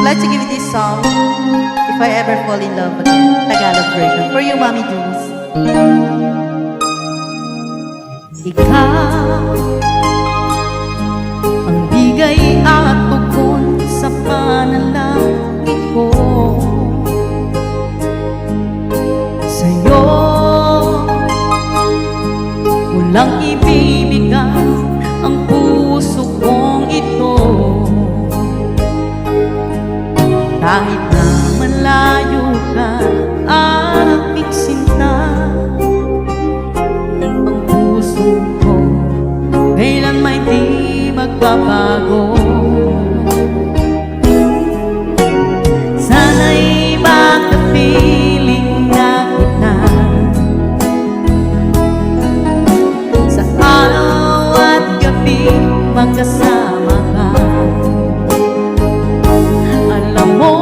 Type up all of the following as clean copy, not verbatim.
like to give you this song, If I Ever Fall in Love Again, Tagalog version. For you, Mommy Jules. Ikaw ang bigay at tugon sa panalangin ko. Sa'yo walang ibibigay ang puso kong ito. Kahit na malayo ka, aking sinta, ang puso ko kailan may di magbabago. Sana'y makapiling na kita sa araw at gabi, magkasama ka. Alam mo,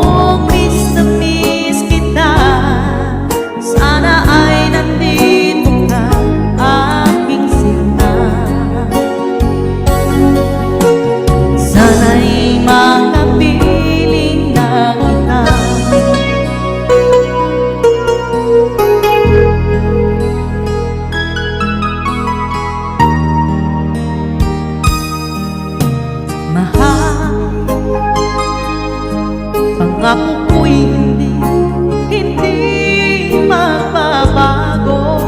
miss na miss kita, sana ay nandito ka, aking sinta. Sana'y makapiling na kita. Mahal, pangako ko'y hindi magbabago.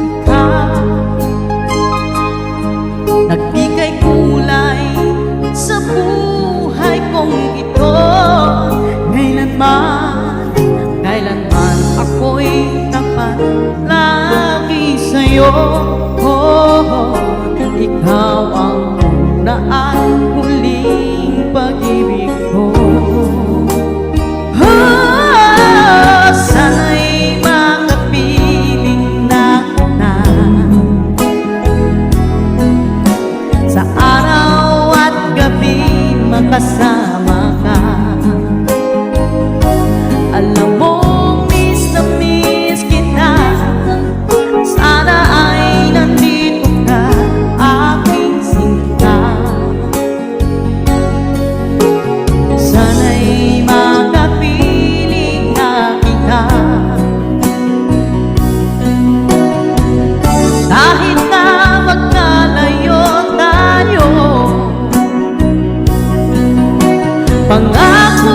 Ikaw, nagbigay kulay sa buhay kong ito. Kailanman ako'y tapat lagi sa'yo. Ikaw ang una at huling pag-ibig ko. Sana'y makapiling na kita sa araw at gabi, makasama ka. Alam mo, miss na miss kita, sana ay nandito ka, aking sinta. Sana'y makapiling na kita. Kahit na magkalayo tayo, pangako